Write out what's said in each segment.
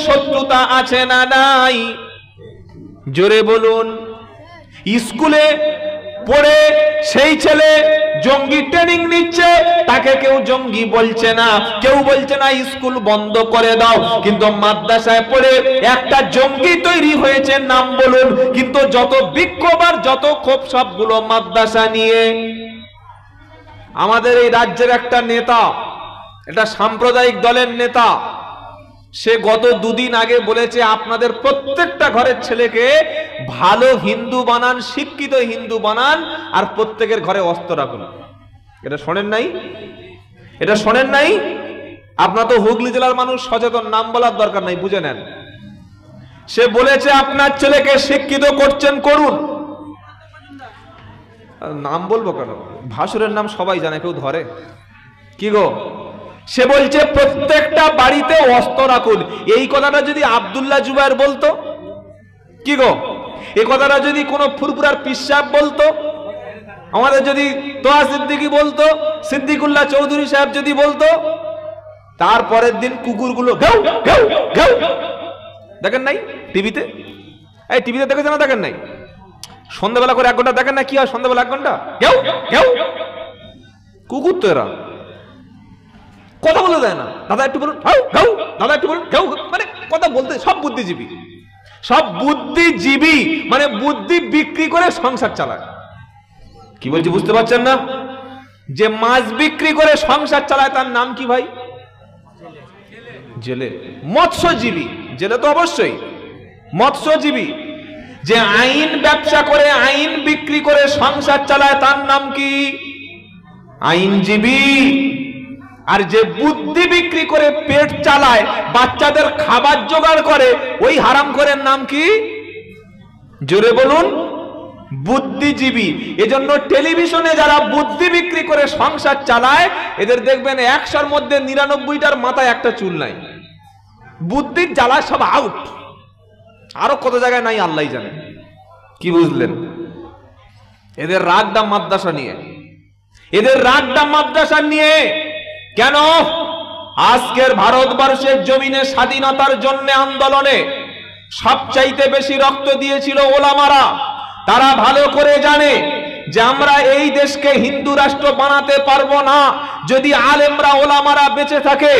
শত্রুতা আছে না নাই? জোরে বলুন। স্কুলে পড়ে সেই ছেলে জঙ্গি ট্রেনিং নিচ্ছে, তাকে কেউ জঙ্গি বলছে না, কেউ বলছে না স্কুল বন্ধ করে দাও, কিন্তু মাদ্রাসায় পড়ে একটা জঙ্গি তৈরি হয়েছে, নাম বলুন। কিন্তু যত বিক্ষোভ আর যত ক্ষোভ সবগুলো মাদ্রাসা নিয়ে। আমাদের এই রাজ্যের একটা নেতা, এটা সাম্প্রদায়িক দলের নেতা, সে গত দুদিন আগে বলেছে আপনাদের প্রত্যেকটা ঘরের ছেলেকে ভালো হিন্দু বানান, শিক্ষিত হিন্দু বানান, আর প্রত্যেকের ঘরে অস্ত্র রাখুন। এটা শোনেন নাই? এটা শোনেন নাই? আপনার তো হুগলি জেলার মানুষ সচেতন, নাম বলার দরকার নাই, বুঝে নেন। সে বলেছে আপনার ছেলেকে শিক্ষিত করছেন, করুন। নাম বলবো কেন? ভাসুরের নাম সবাই জানে, কেউ ধরে কি গো? সে বলছে প্রত্যেকটা বাড়িতে অস্ত্র রাখুন। এই কথাটা যদি আব্দুল্লাহ জুবায়ের বলতো, কি গো, এই কথাটা যদি কোনো ফুরফুরার পীর সাহেব বলতো, আমাদের যদি তোহা সিদ্দিকী বলতো, সিদ্দিকুল্লাহ চৌধুরী সাহেব যদি বলতো, তারপরের দিন কুকুরগুলো ঘেউ ঘেউ ঘেউ। দেখেন নাই টিভিতে? এই টিভিতে দেখেছেন না? দেখেন নাই? সন্ধ্যাবেলা করে 1 ঘন্টা দেখেন না? কি হয় সন্ধ্যাবেলা 1 ঘন্টা? ঘেউ ঘেউ। কুকুর তো এরা, কথা বলে দেয় না। দাদা একটু বলুন, দাদা একটু বলুন, মানে কথা বলতে। সব বুদ্ধিজীবী, সব বুদ্ধিজীবী, মানে বুদ্ধি বিক্রি করে সংসার চালায়। কি বলছি বুঝতে পারছেন না? যে মাছ বিক্রি করে সংসার চালায় তার নাম কি ভাই? জেলে। মৎস্যজীবী, জেলে তো অবশ্যই। মৎস্যজীবী যে আইন ব্যবসা করে, আইন বিক্রি করে সংসার চালায়, তার নাম কি? আইনজীবী। আর যে বুদ্ধি বিক্রি করে পেট চালায়, বাচ্চাদের খাবার জোগাড় করে, ওই হারামখোরের নাম কি? জোরে বলুন। বুদ্ধিজীবী। এজন্য টেলিভিশনে যারা বুদ্ধি বিক্রি করে সংসার চালায়, এদের দেখবেন 100-র মধ্যে 99টার মাথায় একটা চুল নাই। বুদ্ধির জ্বালায় সব আউট। আরো কত জায়গায় নাই আল্লাহই জানে। কি বুঝলেন? এদের রাগটা মাদ্রাসা নিয়ে, এদের রাগটা মাদ্রাসা নিয়ে। কেন? আজকের ভারতবর্ষের জমিনে স্বাধীনতার জন্য আন্দোলনে সবচাইতে বেশি রক্ত দিয়েছিল ওলামারা। তারা ভালো করে জানে যে আমরা এই দেশকে হিন্দু রাষ্ট্র বানাতে পারবো না যদি আলেমরা ওলামারা বেঁচে থাকে।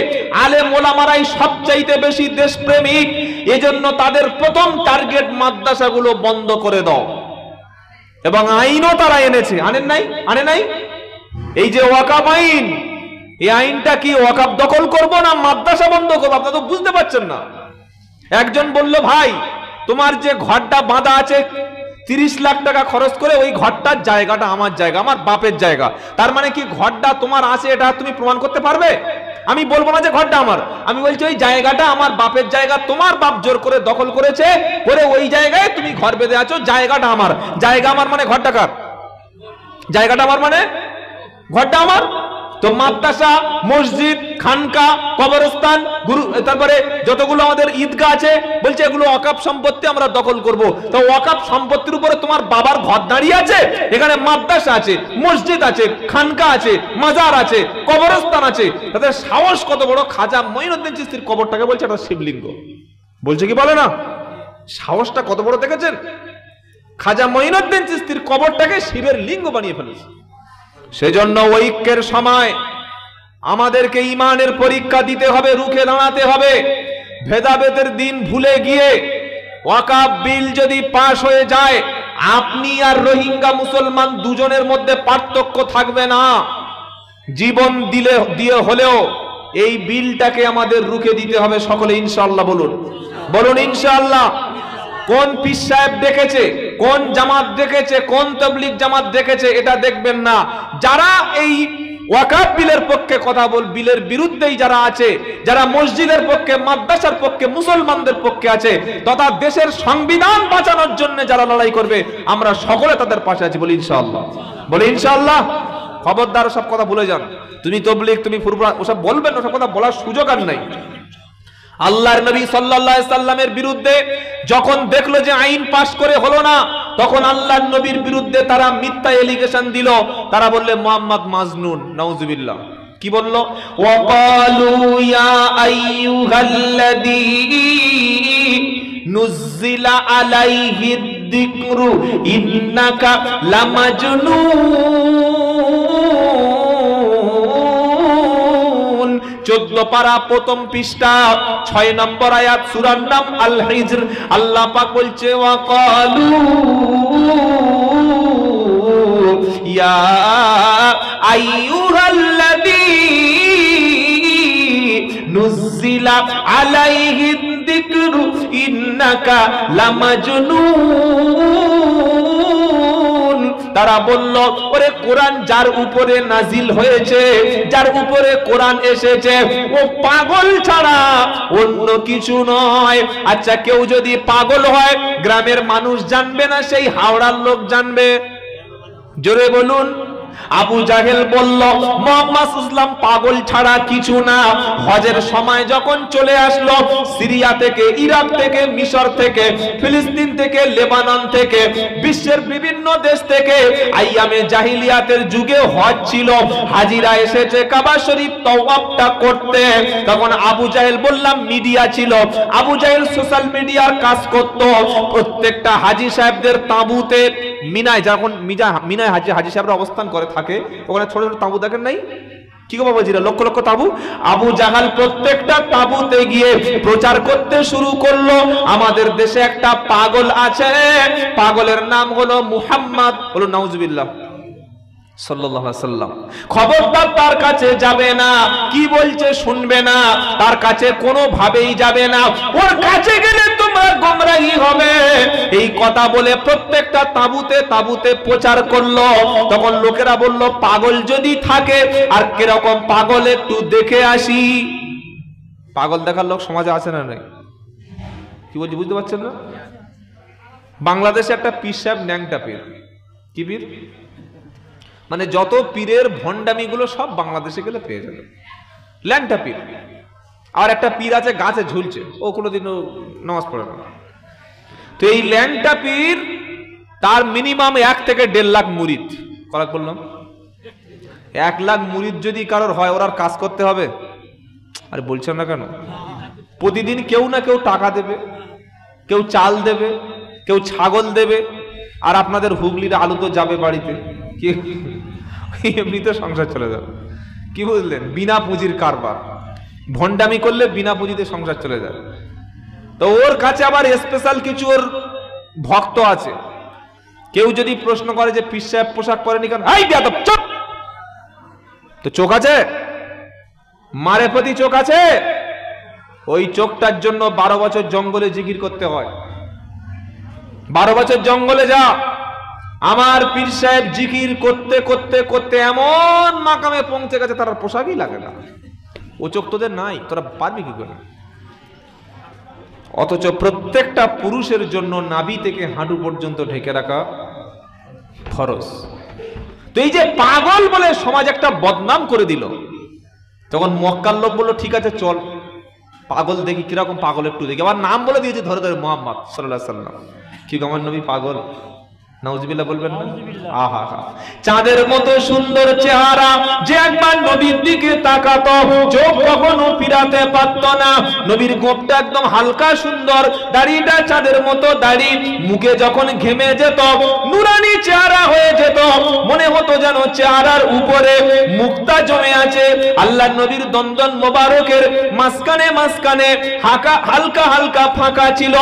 আলেম ওলামারাই সবচাইতে বেশি দেশপ্রেমিক। এজন্য তাদের প্রথম টার্গেট মাদ্রাসাগুলো বন্ধ করে দাও। এবং আইনও তারা এনেছে, আনেন নাই? আনে নাই? এই যে ওয়াকাফ আইন, এই আইনটা কি ওয়াকাফ দখল করব না মাদ্রাসা বন্ধ করবো? আপনারা তো বুঝতে পারছেন না। একজন বলল, ভাই তোমার যে ঘরটা বাঁধা আছে 30 লাখ টাকা খরচ করে, ওই ঘরটার জায়গাটা আমার জায়গা, আমার বাপের জায়গা। তার মানে কি ঘরটা তোমার আছে এটা তুমি প্রমাণ করতে পারবে? আমি বলবো না যে ঘরটা আমার, আমি বলছি ওই জায়গাটা আমার বাপের জায়গা, তোমার বাপ জোর করে দখল করেছে, করে ওই জায়গায় তুমি ঘর বেঁধে আছো, জায়গাটা আমার। জায়গা আমার মানে ঘরটা কার? জায়গাটা আমার মানে ঘরটা আমার। তো মাদ্রাসা, মসজিদ, খানকা, কবরস্থান, গুরু, তারপরে যতগুলো আমাদের ঈদগাহ আছে, বলছে এগুলো ওয়াকফ সম্পত্তি আমরা দখল করব। তো ওয়াকফ সম্পত্তির উপরে তোমার বাবার ঘর দাঁড়িয়ে আছে, এখানে মাদ্রাসা আছে, মসজিদ আছে, খানকা আছে, মাজার আছে, কবরস্থান আছে। তাদের সাহস কত বড়! খাজা মঈনুদ্দিন চিশতির কবরটাকে বলছে এটা শিবলিঙ্গ। বলছে কি বলে না? সাহসটা কত বড় দেখেছেন? খাজা মঈনুদ্দিন চিশতির কবরটাকে শিবের লিঙ্গ বানিয়ে ফেলেছে। সেজন্য ঐক্যের সময় আমাদেরকে ইমানের পরীক্ষা দিতে হবে, রুখে দাঁড়াতে হবে। ভেদাভেদের দিন ভুলে গিয়ে ওয়াকফ বিল যদি পাশ হয়ে যায়, আপনি আর রোহিঙ্গা মুসলমান দুজনের মধ্যে পার্থক্য থাকবে না। জীবন দিয়ে হলেও এই বিলটাকে আমাদের রুখে দিতে হবে। সকলে ইনশাআল্লাহ বলুন, বলুন ইনশাআল্লাহ। কোন পীর সাহেব দেখেছে, কোন জামাত দেখেছে, কোন তাবলীগ জামাত দেখেছে, এটা দেখবেন না। যারা এই ওয়াকফ বিলের পক্ষে কথা বল, বিলের বিরুদ্ধেই যারা আছে, যারা মসজিদের পক্ষে, মাদ্রাসার পক্ষে, মুসলমানদের পক্ষে আছে, তথা দেশের সংবিধান বাঁচানোর জন্য যারা লড়াই করবে, আমরা সকলে তাদের পাশে আছি। বলি ইনশাআল্লাহ, বলি ইনশাআল্লাহ। খবরদার সব কথা ভুলে যান। তুমি তাবলীগ, তুমি ফুরফুরা, ওসব বলবেন না, ওসব কথা বলার সুযোগ আর নাই। আল্লাহর নবী সাল্লাল্লাহু আলাইহি সাল্লামের বিরুদ্ধে যখন দেখলো যে আইন পাস করে হলো না, তখন আল্লাহর নবীর বিরুদ্ধে তারা মিথ্যা এলিগেশন দিল। তারা বললে মুহাম্মদ মাজনুন, নাউজুবিল্লাহ। কি বলল? ওয়াকালু ইয়া আইয়ুহাল্লাযী নুজ্জিলা আলাইহি যিকরু ইন্নাকা লামাজনুন। 14 পারা প্রথম পৃষ্ঠা 6 নম্বর আয়াত, সূরার নাম আল হিজর। আল্লাহ পাক বলছে ওয়া ক্বালু ইয়া আইয়ুহাল্লাযী নুজ্জিলা আলাইহি যিকরু ইন্নাকা লামাজনুন। তারা বলল, ওরে কোরআন যার উপরে নাজিল হয়েছে, যার উপরে কোরআন এসেছে, ও পাগল ছাড়া অন্য কিছু নয়। আচ্ছা, কেউ যদি পাগল হয় গ্রামের মানুষ জানবে না, সেই হাওড়ার লোক জানবে? জোরে বলুন। আবু জাহেল বলল, মুহাম্মদ ইসলাম পাগল ছাড়া কিছু না। হজের সময় যখন চলে আসলো, সিরিয়া থেকে, ইরাক থেকে, মিশর থেকে, ফিলিস্তিন থেকে, লেবানন থেকে, বিশ্বের বিভিন্ন দেশ থেকে আইয়ামে জাহিলিয়াতের যুগে হজ ছিল, হাজিরা এসেছে কাবা শরীফ তওয়াফটা করতে। তখন আবু জাহেল, বললাম মিডিয়া ছিল, আবু জাহেল সোশ্যাল মিডিয়ার কাজ করত। প্রত্যেকটা হাজী সাহেবদের তাঁবুতে, মিনায় যখন মিনায় হাজী সাহেবরা অবস্থান করে থাকে, ওখানে ছোট ছোট তাঁবু দেখেন নাই? কি গো বাবাজিরা, লক্ষ লক্ষ তাঁবু। আবু জাহাল প্রত্যেকটা তাঁবুতে গিয়ে প্রচার করতে শুরু করলো, আমাদের দেশে একটা পাগল আছে, পাগলের নাম হলো মুহাম্মদ। বলো নাউজুবিল্লাহ সাল্লাল্লাহু আলাইহি ওয়াসাল্লাম। খবরদার তার কাছে যাবে না, কি বলছে শুনবে না, তার কাছে কোনোভাবেই যাবে না, ওর কাছে গেলে তোমরা গোমরাহি হবে। এই কথা বলে প্রত্যেকটা তাঁবুতে তাঁবুতে প্রচার করলো। তখন লোকেরা বলল, পাগল যদি থাকে, আর কিরকম পাগল একটু দেখে আসি। পাগল দেখার লোক সমাজে আছে না নাই? কি বলছি বুঝতে পারছেন না? বাংলাদেশে একটা পীর সাহেব ন্যাংটা পীর। কি পীর? মানে যত পীরের ভণ্ডামি গুলো সব বাংলাদেশে গেলে পেয়ে যাবে। ল্যাংটা পীর। আর একটা পীর আছে গাছে ঝুলছে, ও কোনোদিনও নামাজ পড়ে না। তো এই ল্যাংটা পীর, তার মিনিমাম 1 থেকে 1.5 লাখ মুরিদ। করা বললাম 1 লাখ মুরিদ যদি কারোর হয়, ওর আর কাজ করতে হবে? আরে বলছেন না কেন? প্রতিদিন কেউ না কেউ টাকা দেবে, কেউ চাল দেবে, কেউ ছাগল দেবে, আর আপনাদের হুগলির আলু তো যাবে বাড়িতে, কি এমনিতে সংসার চলে যাবে। কি বুঝলেন? বিনা পুঁজির কারবার, ভণ্ডামি করলে বিনা পুঁজিতে সংসার চলে যায়। তো ওর কাছে আবার স্পেশাল কিছু ওর ভক্ত আছে। কেউ যদি প্রশ্ন করে যে পীর সাহেব পোশাক পরেনি কেন, এই বেয়াদব চুপ, তো চোখ আছে? মারে প্রতি চোখ আছে? ওই চোখটার জন্য 12 বছর জঙ্গলে জিকির করতে হয়। 12 বছর জঙ্গলে যা, আমার পীর সাহেব জিকির করতে করতে করতে এমন মাকামে পৌঁছে গেছে, তার পোশাকই লাগে না। ও চোখ তোদের নাই, তোরা পারবি কি করে? অথচ প্রত্যেকটা পুরুষের জন্য নাভি থেকে হাঁটু পর্যন্ত ঢেকে রাখা ফরজ। তো এই যে পাগল বলে সমাজ একটা বদনাম করে দিল, তখন মক্কার লোক বললো, ঠিক আছে চল পাগল দেখি, কিরকম পাগল একটু দেখি। আবার নাম বলে দিয়েছে ধরে ধরে, মুহাম্মদ সাল্লাল্লাহু আলাইহি ওয়াসাল্লাম। কি আমার নবী পাগল? নাউজুবিল্লাহ বলবেন না? আহা হা, চাঁদের মতো সুন্দর চেহারা, যে একবার নবীর দিকে তাকাতো চোখ কখনো ফিরাতে পারত না। নবীর গোপটা একদম হালকা সুন্দর, দাড়িটা চাঁদের মতো দাড়ি, মুখে যখন ঘেমে যেত নুরানি চেহারা হয়ে যেত, মনে হতো যেন চেহারার উপরে মুক্তা জমে আছে। আল্লাহ নবীর দন্দন মোবারকের মাঝখানে মাঝখানে হালকা হালকা ফাঁকা ছিল।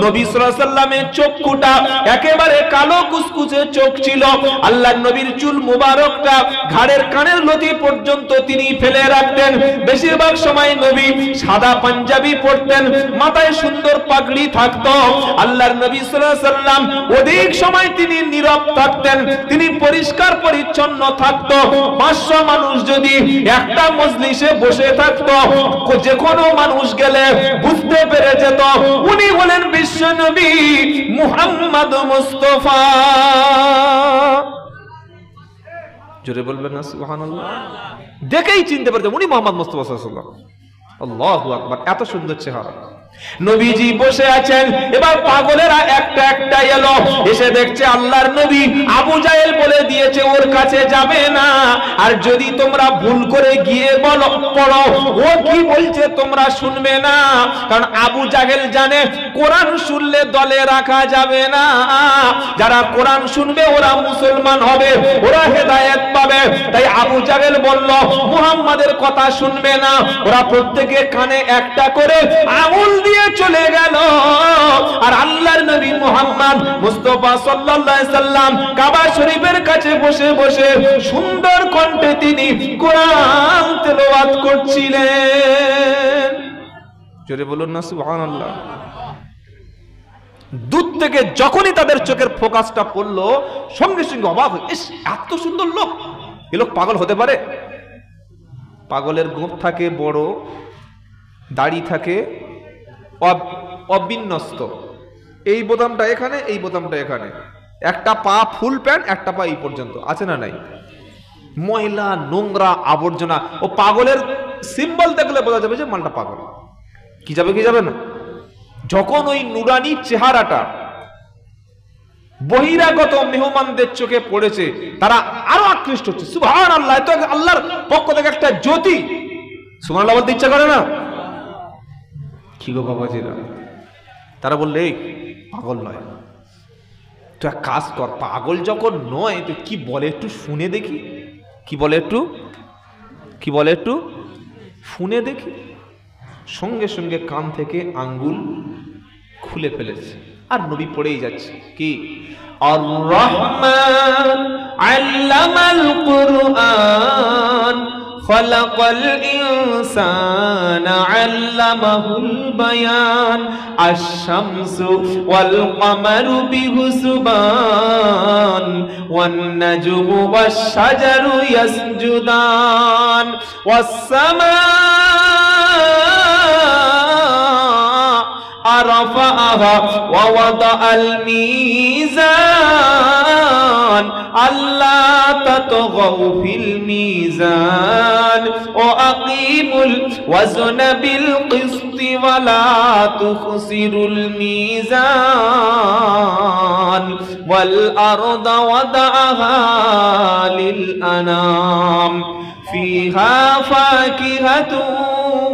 নবী সাল্লাল্লাহু আলাইহি ওয়াসাল্লামের চক্ষুটা একেবারে কালো কুচকুচে চোখ ছিল। আল্লাহ নবীর চুল মুবারকটা ঘাড়ের কানের লতি পর্যন্ত তিনি ফেলে রাখতেন। বেশিরভাগ সময় নবী সাদা পাঞ্জাবি পরতেন, মাথায় সুন্দর পাগড়ি থাকতো। আল্লাহর নবী সাল্লাল্লাহু আলাইহি ওয়াসাল্লাম অধিক সময় তিনি নীরব থাকতেন, তিনি পরিষ্কার পরিচ্ছন্ন থাকতো। 500 মানুষ যদি একটা মজলিসে বসে থাকতো, যে কোনো মানুষ গেলে বুঝতে পেরে যেত উনি হলেন বিশ্ব নবী মুহাম্মদ মুস্তাফা। জোরে বলবেন না সুবহানাল্লাহ? দেখেই চিনতে পারতেন উনি মুহাম্মদ মুস্তাফা সাল্লাল্লাহু আলাইহি ওয়াসাল্লাম। আল্লাহু আকবার, এত সুন্দর চেহারা। নবীজি বসে আছেন, এবার পাগলেরা একটা একটা এলো, এসে দেখছে আল্লাহর নবী আবু জাহেল বলে দিয়েছে ওর কাছে যাবে না, আর যদি তোমরা ভুল করে গিয়ে বলো পড়ো ও কি বলছে তোমরা শুনবে না, কারণ আবু জাহেল জানে কোরআন শুনলে দলে রাখা যাবে না, যারা কোরআন শুনবে ওরা মুসলমান হবে, ওরা হেদায়েত পাবে। তাই আবু জাহেল বলল মুহাম্মাদের কথা শুনবে না, ওরা প্রত্যেকে কানে একটা করে আঙুল দিয়ে চলে গেল। আর আল্লাহর নবী মুহাম্মদ মুস্তাফা সাল্লাল্লাহু আলাইহি সাল্লাম কাবা শরীফের কাছে বসে বসে সুন্দর কণ্ঠে তিনি কোরআন তেলাওয়াত করছিলেন। জোরে বলুন না সুবহানাল্লাহ। দূর থেকে যখনই তাদের চোখের ফোকাসটা পড়লো সঙ্গে সঙ্গে অবাক হয়ে, ইস এত সুন্দর লোক, এ লোক পাগল হতে পারে? পাগলের গোঁফ থাকে বড়, দাড়ি থাকে অবিন্যস্ত, এই বোতামটা এখানে, এই বোতামটা এখানে, একটা পা ফুল প্যান্ট, একটা পা এই পর্যন্ত, আছে না নাই? ময়লা নোংরা আবর্জনা। ও পাগলের সিম্বল দেখলে বোঝা যাবে যে মালটা পাগল। কি যাবে কি যাবে না? যখন ওই নুরানি চেহারাটা বহিরাগত মেহমানদের চোখে পড়েছে, তারা আরো আকৃষ্ট হচ্ছে। সুবহানাল্লাহ, এত আল্লাহর পক্ষ থেকে একটা জ্যোতি। সুবহানাল্লাহ বলতে ইচ্ছা করে না? কি গো বাবাজিরা, তারা বললে এই পাগল নয়, তুই এক কাজ কর, পাগল যখন নয় তুই কি বলে একটু শুনে দেখি, কি বলে একটু শুনে দেখি। সঙ্গে সঙ্গে কান থেকে আঙ্গুল খুলে ফেলেছে, আর নবী পড়েই যাচ্ছে কি আর রহমান আল্লামাল কুরআন খলাকাল ইনসানা আল্লামাহুল বায়ান আশ-শামসু ওয়াল কমারু বিহুসবান ওয়ান নাজমু ওয়াশ-শাজারু ইয়াসজুদান ওয়াস-সামা رفعها ووضع الميزان ألا تطغوا في الميزان وأقيموا الوزن بالقسط ولا تخسروا الميزان والأرض وضعها للأنام فيها فاكهة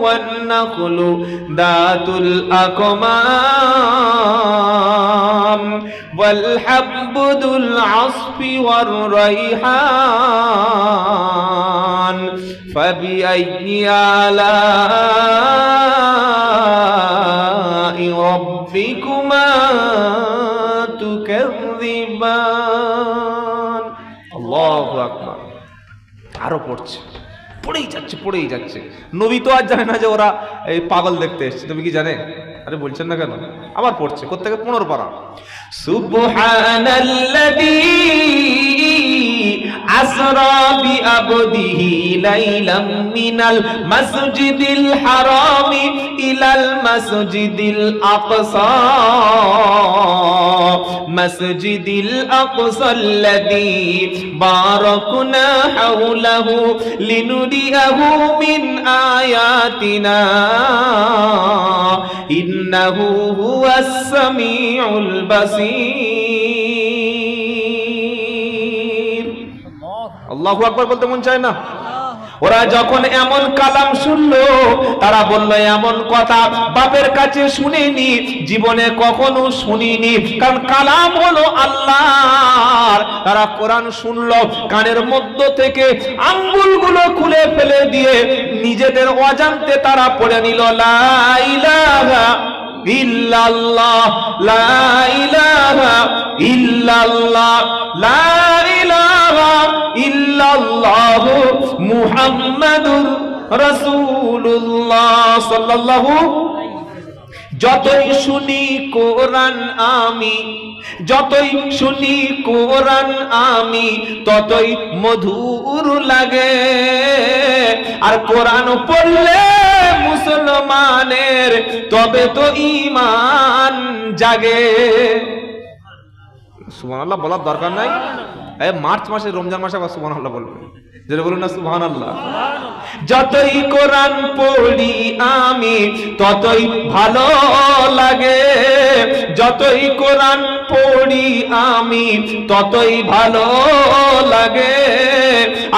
والنخل ذات الأكمام والحب ذو العصف والريحان فبأي آلاء ربكما تكذبان الله أكبر আরো পড়েই যাচ্ছে। নবী তো আর জানে না যে ওরা এই পাগল দেখতে এসেছে, তুমি কি জানে? আরে বলছেন না কেন? আবার পড়ছে কোত্থেকে? 15 পারা। সুবহানাল্লাযী আসরা বিআবদিহি লাইলাম মিনাল মাসজিদিল হারামি ইলাল মাসজিদিল আকসা মাসজিদিল আকসাল্লাযী বারাকনা হাওলাহু লিনুরিয়াহু মিন আয়াতিনা ইন্নাহু হুয়াস সামিউল বাসীর। আল্লাহু আকবার বলতে মন চায় না? ওরা যখন এমন কালাম শুনলো, তারা বলল এমন কথা বাপের কাছে শুনিনি, জীবনে কখনো শুনিনি, কারণ কালাম হলো আল্লাহর। তারা কোরআন শুনলো, কানের মধ্য থেকে আঙ্গুলগুলো খুলে ফেলে দিয়ে নিজেদের অজান্তে তারা পড়ে নিল লা ইলাহা ইল্লাল্লাহ, লা ইলাহা ইল্লাল্লাহ, লা ইলাহা ইল্লাল্লাহ মুহাম্মাদুর রাসূলুল্লাহ সাল্লাল্লাহু। যতই শুনি কোরআন আমি, যতই শুনি কোরআন আমি, ততই মধুর লাগে। আর কোরআন পড়লে মুসলমানের তবে তো ঈমান জাগে। সুবহানাল্লাহ বলার দরকার নাই? মার্চ মাসে, রমজান মাসে আবার সুবহানাল্লাহ বলবে, যেটা বলুন না সুবহানাল্লাহ। যতই কোরআন পড়ি আমি ততই ভালো লাগে, যতই কোরআন পড়ি আমি ততই ভালো লাগে।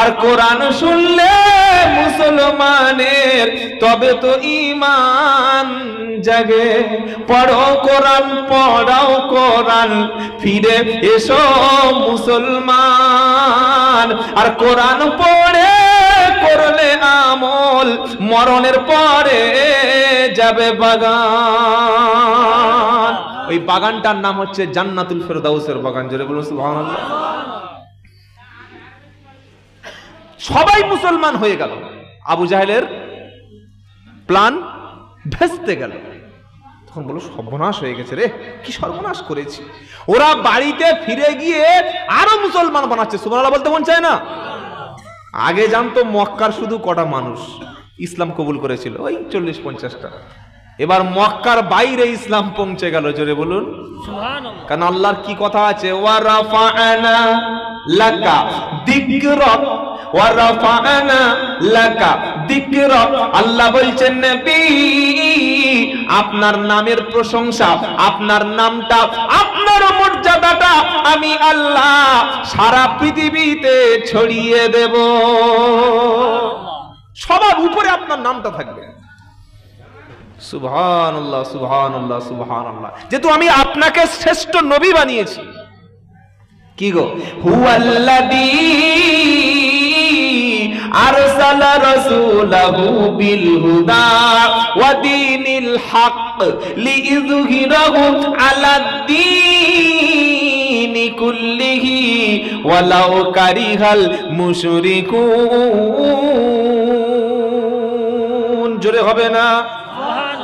আর কোরআন শুনলে মুসলমানের তবে তো ঈমান জাগে। পড়ো কোরআন, পড়াও কোরআন, ফিরে এসো মুসলমান। আর কোরআন পড়ে করলে আমল, মরণের পরে যাবে বাগান। ওই বাগানটার নাম হচ্ছে জান্নাতুল ফেরদাউসের বাগান। জোরে বলুন সুবহানাল্লাহ। সবাই মুসলমান হয়ে গেল, আবু জাহেলের প্ল্যান ভেস্তে গেল। তখন বলো সর্বনাশ হয়ে গেছে রে, কি সর্বনাশ করেছি। ওরা বাড়িতে ফিরে গিয়ে আরো মুসলমান বানাচ্ছে। সুবহানাল্লাহ বলতে মন চায় না? আগে জানতো মক্কার শুধু কটা মানুষ ইসলাম কবুল করেছিল, ওই 40-50টা। এবার মক্কার বাইরে ইসলাম পৌঁছে গেল। জোরে বলুন সুবহানাল্লাহ। কারণ আল্লাহর কি কথা আছে, ওয়া রাফা'না লাকা যিকরাক, ওয়া রাফা'না লাকা যিকরাক। আল্লাহ বলছেন নবী, আপনার নামের প্রশংসা, আপনার নামটা, আপনার মর্যাদাটা আমি আল্লাহ সারা পৃথিবীতে ছড়িয়ে দেব। সবার উপরে আপনার নামটা থাকবে। সুবহানাল্লাহ সুবহানাল্লাহ সুবহানাল্লাহ। যেহেতু আমি আপনাকে শ্রেষ্ঠ নবী বানিয়েছি। কি গো, হুয়াল্লাযী আরসালা রাসূলাহু বিল হুদা ওয়া দীনিল হক লিইযহিরাহু আলাদ-দীনি কুল্লিহি ওয়ালাউ কারিহাল মুশরিকুন। জোরে হবে না?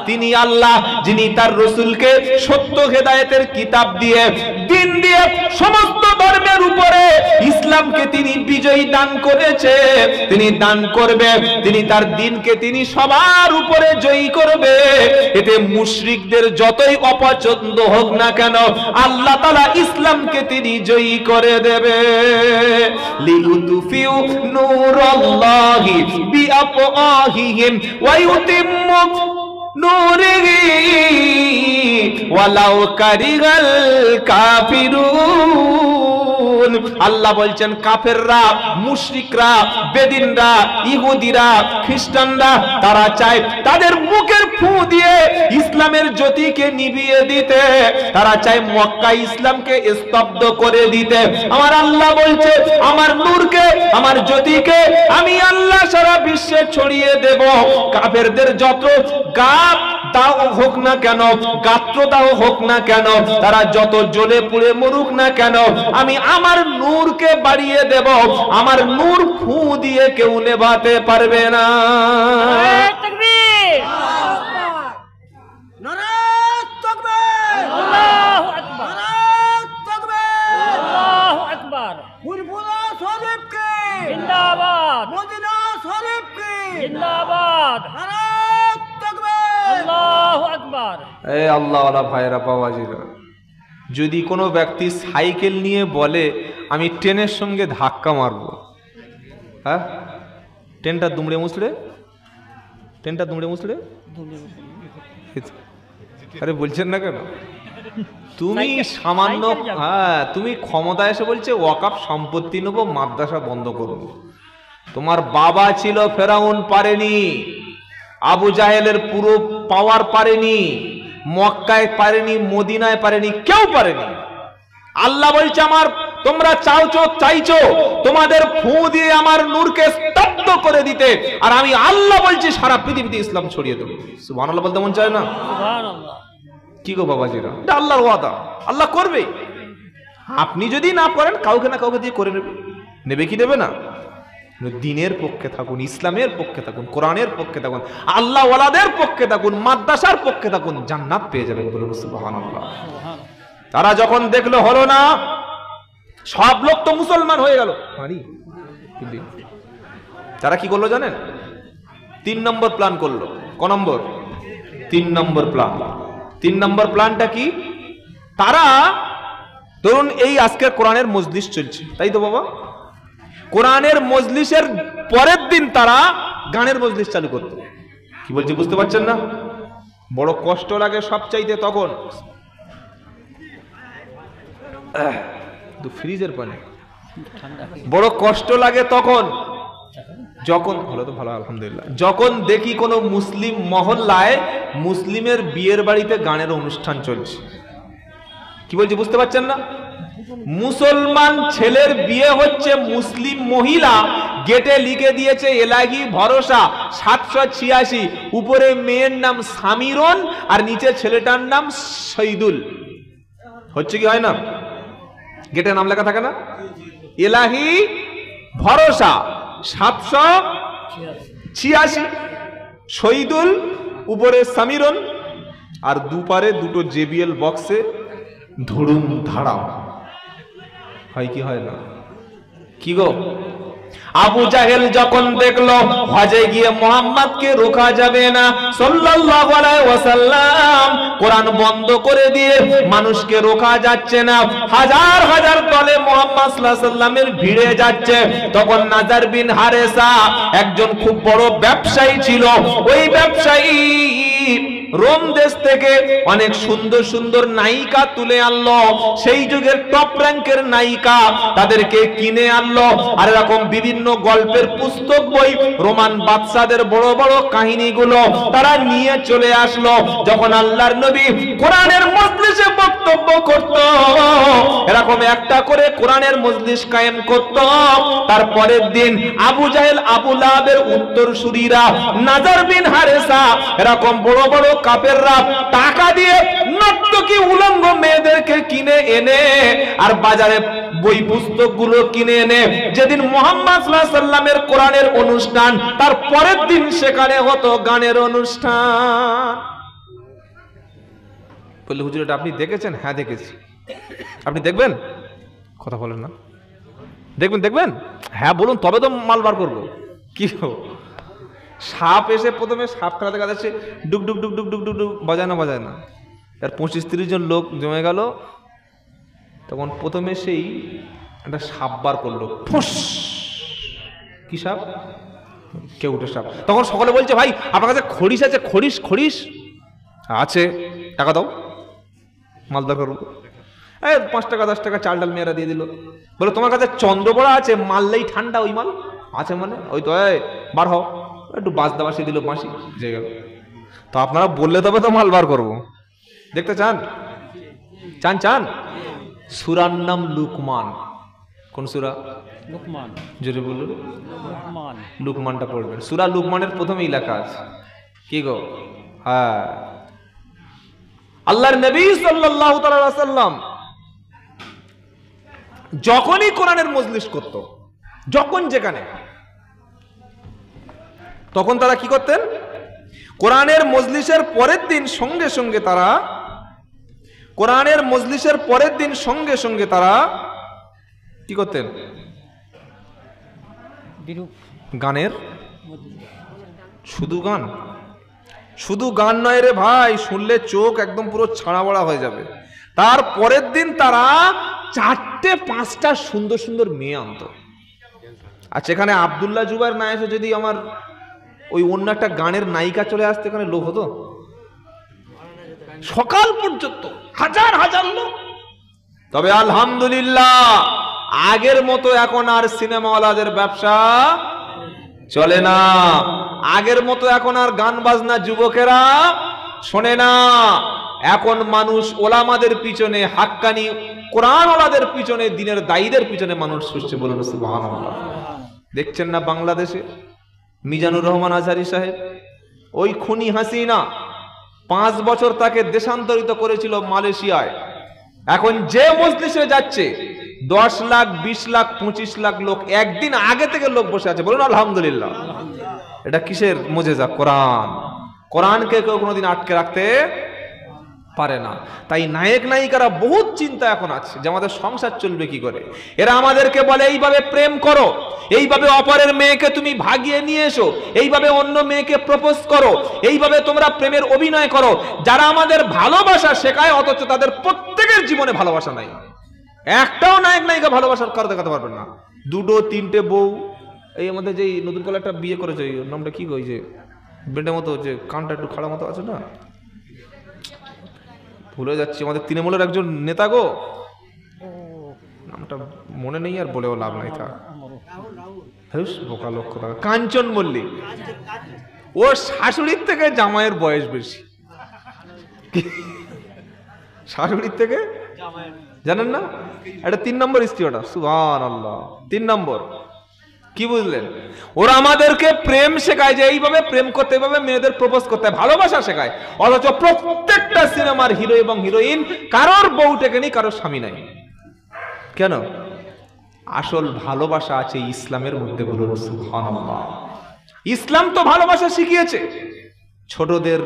তিনি আল্লাহ যিনি তার রাসূলকে সত্য হেদায়েতের কিতাব দিয়ে, দ্বীন দিয়ে সমস্ত ধর্মের উপরে ইসলামকে তিনি বিজয়ী দান করেছে। তিনি দান করবে, তিনি তার দ্বীনকে তিনি সবার উপরে জয়ী করবে। এতে মুশরিকদের যতই অপছন্দ হোক না কেন, আল্লাহ তাআলা ইসলামকে তিনি জয়ী করে দেবে। লিউতফিউ নূরাল্লাহি বিআফওয়াহিহিম ওয়া ইউতিম্মু নূরিহি ওয়ালাউ কারিহাল কাফিরুন। আল্লাহ বলছেন কাফেররা, মুশরিকরা, বেদিনরা, ইহুদিরা, খ্রিস্টানরা তারা চায় তাদের মুখের ফু দিয়ে ইসলামের জ্যোতিকে নিভিয়ে দিতে, তারা চায় মক্কা ইসলামকে স্তব্ধ করে দিতে। আমার আল্লাহ বলছে আমার নূরকে, আমার জ্যোতিকে আমি আল্লাহ সারা বিশ্বে ছড়িয়ে দেব। কাফেরদের যত গাপ দাও হোক না কেন, গাত্র দাও হোক না কেন, তারা যত জ্বলে পুড়ে মরুক না কেন, আমি আমার নূরকে বাড়িয়ে দেব। আমার নূর ফু দিয়ে কেউ নেভাতে পারবে না। তাকবীর, নারায়ে তাকবীর, আল্লাহু আকবার, নারায়ে তাকবীর, আল্লাহু আকবার। ফুরফুরা শরীফ কে জিন্দাবাদ, মদিনা শরীফ কে জিন্দাবাদ, নারায়ে তাকবীর, আল্লাহু আকবার। এ আল্লাহ ওয়ালা ভাইরা বাবাজিরা, যদি কোনো ব্যক্তি সাইকেল নিয়ে বলে আমি ট্রেনের সঙ্গে ধাক্কা মারবো, হ্যাঁ, ট্রেনটা দুমড়ে মুছড়ে, ট্রেনটা দুমড়ে মুছড়ে, আরে বলছেন না কেন? তুমি সামান্য, হ্যাঁ, তুমি ক্ষমতা এসে বলছে ওয়াকফ সম্পত্তি নেবো, মাদ্রাসা বন্ধ করবো। তোমার বাবা ছিল ফেরাউন, পারেনি। আবু জাহেলের পুরো পাওয়ার পারেনি, মক্কায় পারেনি, মদিনায় পারেনি, কেউ পারেনি। আল্লাহ বলছে আমার তোমরা চাইছো তোমাদের ফু দিয়ে আমার নূরকে স্তব্ধ করে দিতে, আর আমি আল্লাহ বলছি সারা পৃথিবীতে ইসলাম ছড়িয়ে দেবো। সুবহানাল্লাহ বলতে মন চায় না? সুবহানাল্লাহ। কি গো বাবাজিরা, এটা আল্লাহর ওয়াদা, আল্লাহ করবে। আপনি যদি না করেন কাউকে না কাউকে দিয়ে করে নেবে। নেবে কি নেবে না? দ্বীনের পক্ষে থাকুন, ইসলামের পক্ষে থাকুন, কোরআনের পক্ষে থাকুন, আল্লাহ ওয়ালাদের পক্ষে থাকুন, মাদ্রাসার পক্ষে থাকুন, জান্নাত পেয়ে যাবেন। বলুন সুবহানাল্লাহ। তারা যখন দেখলো হলো না, সব লোক তো মুসলমান হয়ে গেল, তারা কি করলো জানেন? 3 নম্বর প্ল্যান করলো। ক নম্বর? 3 নম্বর প্ল্যান। 3 নম্বর প্ল্যানটা কি? তারা ধরুন এই আজকে কোরআনের মজলিস চলছে, তাই তো বাবা? কোরআনের মজলিসের পরের দিন তারা গানের মজলিস চালু করতো। কি বলছি বুঝতে পারছেন না? বড় কষ্ট লাগে সবচাইতে তখন। ফ্রিজের পানি বড় কষ্ট লাগে তখন যখন, ভালো তো ভালো আলহামদুলিল্লাহ, যখন দেখি কোনো মুসলিম মহল্লায় মুসলিমের বিয়ের বাড়িতে গানের অনুষ্ঠান চলছে। কি বলছি বুঝতে পারছেন না? মুসলমান ছেলের বিয়ে হচ্ছে, মুসলিম মহিলা গেটে লিখে দিয়েছে এলাহি ভরসা 786, উপরে মেয়ের নাম সামিরন আর নিচে ছেলেটার নাম শহীদুল। হচ্ছে কি হয় না? গেটে নাম লেখা থাকে না, এলাহি ভরসা 786, শহীদুল উপরে সামিরন, আর দুপারে দুটো জেবিএল বক্সে ধুড়ুম ধাড়াম। হয় কি হয় না? কি গো, আবু জাহেল যখন দেখলো হজে গিয়ে মোহাম্মদকে রোকা যাবে না সাল্লাল্লাহু আলাইহি ওয়াসাল্লাম, কোরআন বন্ধ করে দিয়ে মানুষকে রোকা যাচ্ছে না, হাজার হাজার দলে মোহাম্মদ সাল্লাল্লাহু আলাইহি ওয়াসাল্লামের ভিড়ে যাচ্ছে, তখন নাজার বিন হারেসা একজন খুব বড় ব্যবসায়ী ছিল। ওই ব্যবসায়ী রোম দেশ থেকে অনেক সুন্দর সুন্দর নায়িকা তুলে আনলো, সেই যুগের টপ র্যাঙ্কের নায়িকা, তাদেরকে কিনে আনলো। আর এরকম বিভিন্ন গল্পের পুস্তক বই, রোমান বাদশাদের বড় বড় কাহিনীগুলো তারা নিয়ে চলে আসলো। যখন আল্লাহর নবী কোরআনের মজলিসে বক্তব্য করত, এরকম একটা করে কোরআনের মজলিস কায়েম করত। তারপরের দিন আবু জাহেল, আবু লাহাবের উত্তরসূরিরা, নাজার বিন হারেসা, এরকম বড় বড় কাফেররা টাকা দিয়ে নর্তকী উলঙ্গ মেয়েদেরকে কিনে এনে আর বাজারে বই পুস্তকগুলো কিনে এনে যেদিন মুহাম্মদ সাল্লাল্লাহু আলাইহি ওয়াসাল্লামের কোরআনের অনুষ্ঠান, তার পরের দিন সেখানে হতো গানের অনুষ্ঠান। বললে হুজুর এটা আপনি দেখেছেন? হ্যাঁ দেখেছি। আপনি দেখবেন? কথা বলেন না। দেখবেন? হ্যাঁ বলুন, তবে তো মাল বার করবো। কি সাপ এসে প্রথমে সাপ খেলাতে কাটাচ্ছে, ডুক ডুক ডুক ডুক ডুক ডুক ডুক, বাজায় না। আর 25-30 জন লোক জমে গেল। তখন প্রথমে সেই একটা সাপ বার করলো, ফুস। কি সাপ? কেউটে সাপ। তখন সকলে বলছে, ভাই আপনার কাছে খড়িস আছে? খড়িস আছে, টাকা দাও, মালদা করবো। 5 টাকা 10 টাকা চাল ডাল মেয়েরা দিয়ে দিল। বলে তোমার কাছে চন্দ্রবড়া আছে? মারলেই ঠান্ডা ওই মাল আছে, মানে ওই তো বার হও। একটু বাঁশ দাবাসি দিল, বাঁশি যে গেল। তো আপনারা বললে তবে তো মাল বার করবো। দেখতে চান? সূরার নাম লুকমান। কোন সূরা? লুকমান। জোরে বলুন। লুকমান। লুকমানটা পড়বেন। সূরা লুকমানের প্রথমেই লেখা আছে। কি গো? হ্যাঁ, আল্লাহর নবী সাল্লাল্লাহু তাআলা আলাইহি ওয়াসাল্লাম যখনই কোরআনের মজলিস করত, যখন যেখানে, তখন তারা কি করতেন? কোরআনের মজলিসের পরের দিন সঙ্গে সঙ্গে তারা কি করতেন? গানের, শুধু গান নয় রে ভাই, শুনলে চোখ একদম পুরো ছাড়া বড়া হয়ে যাবে। তার পরের দিন তারা 4-5টা সুন্দর সুন্দর মেয়ে আনতো। আর সেখানে আব্দুল্লাহ জুবাইর না এসে যদি আমার ওই অন্য একটা গানের নায়িকা চলে আসতে, এখানে লোক হতো সকাল পর্যন্ত, হাজার হাজার লোক। তবে আলহামদুলিল্লাহ আগের মতো এখন আর সিনেমাওয়ালাদের ব্যবসা চলে না। আগের মতো এখন আর গান বাজনা যুবকেরা শোনে না। এখন মানুষ ওলামাদের পিছনে, হাক্কানি কোরআনওয়ালাদের পিছনে, দিনের দায়ীদের পিছনে মানুষ ছুটছে। বলুন সুবহানাল্লাহ। দেখছেন না বাংলাদেশে মিজানুর রহমান আজহারি সাহেব, ওই খুনি হাসিনা 5 বছর তাকে দেশান্তরিত করেছিল মালয়েশিয়ায়। এখন যে মজলিসে যাচ্ছে 10 লাখ, 20 লাখ, 25 লাখ লোক একদিন আগে থেকে লোক বসে আছে। বলুন আলহামদুলিল্লাহ। এটা কিসের মুজিজা? কোরআনকে কেউ কোনোদিন আটকে রাখতে পারে না। তাই নায়ক নায়িকারা বহুত চিন্তা এখন আছে যে আমাদের সংসার চলবে কি করে। এরা আমাদেরকে বলে এইভাবে প্রেম করো, এইভাবে অপরের মেয়েকে তুমি ভাগিয়ে নিয়ে এসো, এইভাবে অন্য মেয়েকে প্রপোজ করো, এইভাবে তোমরা প্রেমের অভিনয় করো। যারা আমাদের ভালোবাসা শেখায়, অথচ তাদের প্রত্যেকের জীবনে ভালোবাসা নাই। একটাও নায়ক নায়িকা ভালোবাসার কারো দেখাতে পারবেন না। দুটো তিনটে বউ, এই আমাদের যে নতুন করে একটা বিয়ে করেছে, ওই নামটা কি কই, যে বেডের মতো, যে কানটা একটু খাড়া মতো আছে না, ভুলে যাচ্ছি, আমাদের তৃণমূলের একজন নেতা গো, নামটা মনে নেই আর বলেও লাভ নাই। তা বোকা লক্ষ্য, কাঞ্চন মল্লিক। ওর শাশুড়ির থেকে জামাইয়ের বয়স বেশি, শাশুড়ির থেকে, জানেন না? এটা 3 নম্বর স্ত্রী, ওটা সুবহানাল্লাহ 3 নম্বর। কি বুঝলেন? ওরা আমাদেরকে প্রেম শেখায়, যে এইভাবে প্রেম করতে, এইভাবে মেয়েদের প্রপোজ করতে, ভালোবাসা শেখায়। অথচ প্রত্যেকটা সিনেমার হিরো এবং হিরোইন কারোর বউ টেকেনি, কারোর স্বামী নাই। কেন? আসল ভালোবাসা আছে ইসলামের মধ্যে। বলুন সুবহানাল্লাহ। ইসলাম তো ভালোবাসা শিখিয়েছে, ছোটদের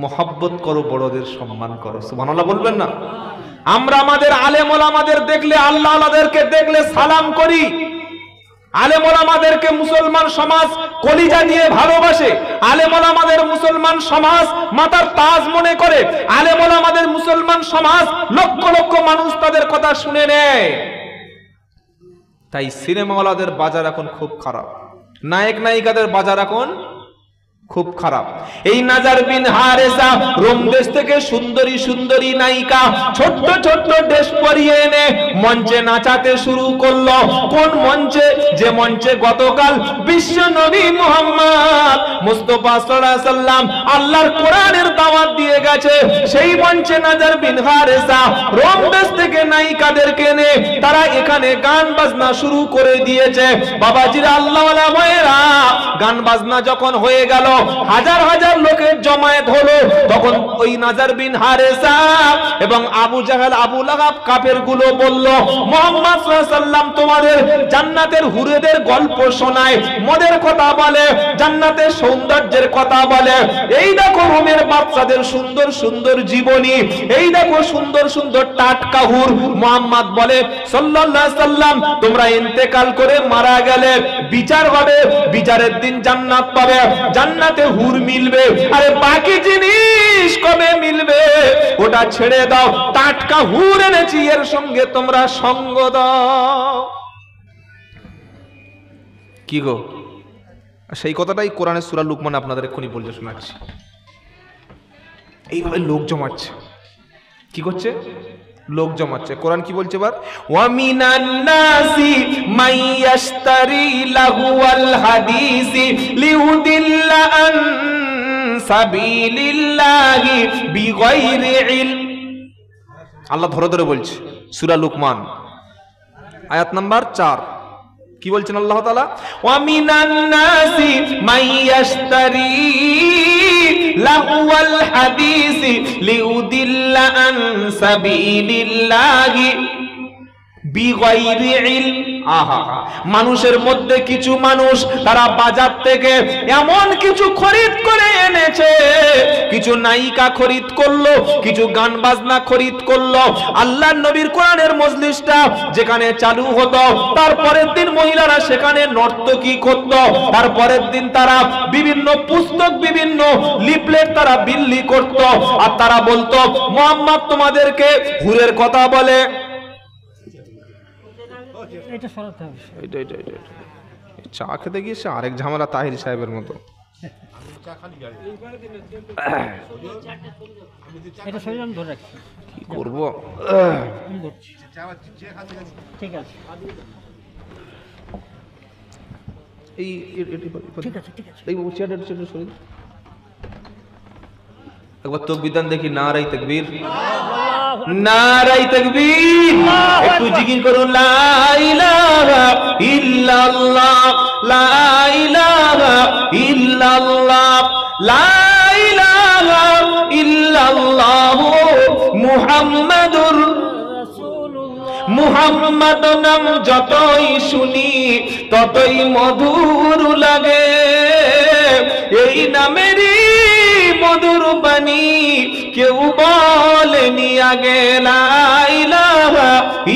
মহব্বত করো, বড়দের সম্মান করো। সুবহানাল্লাহ বলবেন না? আমরা আমাদের আলেম ওলামাদের দেখলে, আল্লাহ আল্লাহদেরকে দেখলে সালাম করি। আলেম ওলামাদেরকে মুসলমান সমাজ কলিজা দিয়ে ভালোবাসে। আলেম ওলামাদের মুসলমান সমাজ মাথার তাজ মনে করে। আলেম ওলামাদের মুসলমান সমাজ লক্ষ লক্ষ মানুষ তাদের কথা শুনে নেয়। তাই সিনেমাওয়ালাদের বাজার এখন খুব খারাপ, নায়ক নায়িকাদের বাজার এখন খুব খারাপ। এই নাজার বিন হারেসা রোম দেশ থেকে সুন্দরী সুন্দরী নায়িকা ছোট্ট ছোট্ট ড্রেস পরিয়ে এনে মঞ্চে নাচাতে শুরু করলো। কোন মঞ্চে? যে মঞ্চে গতকাল বিশ্ব নবী মুহাম্মদ মুস্তাফা সাল্লাল্লাহু আলাইহি সাল্লাম আল্লাহর কোরআনের দাওয়াত দিয়ে গেছে, সেই মঞ্চে নাজার বিন হারেসা রোম দেশ থেকে নায়িকাদেরকে এনে তারা এখানে গান বাজনা শুরু করে দিয়েছে। বাবাজিরা, আল্লাহওয়ালা ভাইয়েরা, গান বাজনা যখন হয়ে গেল, হাজার হাজার লোকের জমায়েত হলো, তখন ওই নাজার বিন হারেসা এবং আবু জাহেল, আবু লাহাব কাফের গুলো বলল, মুহাম্মদ সাল্লাল্লাহু আলাইহি সাল্লাম তোমাদের জান্নাতের হুরেদের গল্প শোনায়, মদের কথা বলে, জান্নাতের সৌন্দর্যের কথা বলে। এই দেখো রোমের বাচ্চাদের সুন্দর সুন্দর জীবনী, এই দেখো সুন্দর সুন্দর টাটকা হুর। মুহাম্মদ বলে সাল্লাল্লাহু আলাইহি সাল্লাম, তোমরা ইন্তেকাল করে মারা গেলে বিচার হবে, বিচারের দিন জান্নাত পাবে, জান্নাতে হুর মিলবে। আরে বাকি জিনিস কবে মিলবে ওটা ছেড়ে দাও, টাটকা হুর এনেছি, এর সঙ্গে তোমরা সঙ্গ দাও। কি গো? সেই কথাটাই কোরআনের সূরা লুকমান আপনাদের এক্ষুনি বলতে শোনাচ্ছি। এইভাবে লোক জমাচ্ছে, কি করছে? লোক জমাচ্ছে। কোরআন কি বলছে এবার? ওয়া মিনান নাসি মাইয়াশতারি লাহুয়াল হাদিসি লিউদিল্লা আন সাবিলিল্লাহি বিগাইরি ইলম। আল্লাহ ধরে ধরে বলছে, সূরা লুকমান আয়াত নাম্বার 4। কি বলছেন আল্লাহ তাআলা? ওয়া মিনান নাসি মাইয়াশতারি লাহুয়াল হাদিসি লিউদিল্লা আন সাবিলিল্লাহি বিগাইরি ইলম। আহা, মানুষের মধ্যে কিছু মানুষ তারা বাজার থেকে এমন কিছু খরিদ করে এনেছে, কিছু নায়িকা খরিদ করলো, কিছু গান বাজনা খরিদ করলো। আল্লাহর নবীর কোরআনের মজলিসটা যেখানে চালু হতো, তারপরের দিন মহিলারা সেখানে নর্তকী করত। তারপরের দিন তারা বিভিন্ন পুস্তক, বিভিন্ন লিফলেট তারা বিলি করত, আর তারা বলতো মুহাম্মদ তোমাদেরকে হুরের কথা বলে। চা খেতে গিয়ে সে আরেক ঝামেলা, তাহির সাহেবের মতো। কি করবো? একবার তকবীর দেন দেখি, নারায়ে তাকবীর, নারায়ে তাকবীর। একটু জিকির করুন, লা ইলাহা ইল্লাল্লাহ, লা ইলাহা ইল্লাল্লাহ, লা ইলাহা ইল্লাল্লাহ মুহাম্মাদুর রাসূলুল্লাহ। মুহাম্মদ নাম যতই শুনি ততই মধুর লাগে, এই নামেরই মধুর বাণী কেউ বলেনি আগে। লা ইলাহা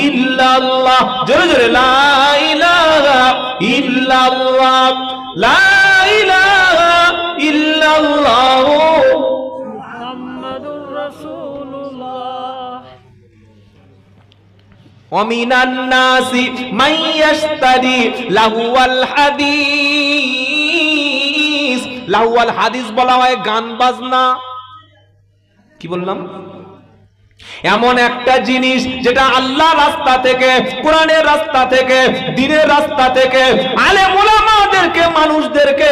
ইল্লাল্লাহ, জোরে জোরে, লা ইলাহা ইল্লাল্লাহ, লা ইলাহা ইল্লাল্লাহ মুহাম্মাদুর রাসূলুল্লাহ। ওয়ামিনান নাসি মাইয়াশতারি লাহুয়াল হাদিস। লাহুয়াল হাদিস বলা হয় গান বাজনা। কি বললাম? এমন একটা জিনিস যেটা আল্লাহ রাস্তা থেকে, কোরআনের রাস্তা থেকে, দ্বীনের রাস্তা থেকে আলেম ওলামাদেরকে, মানুষদেরকে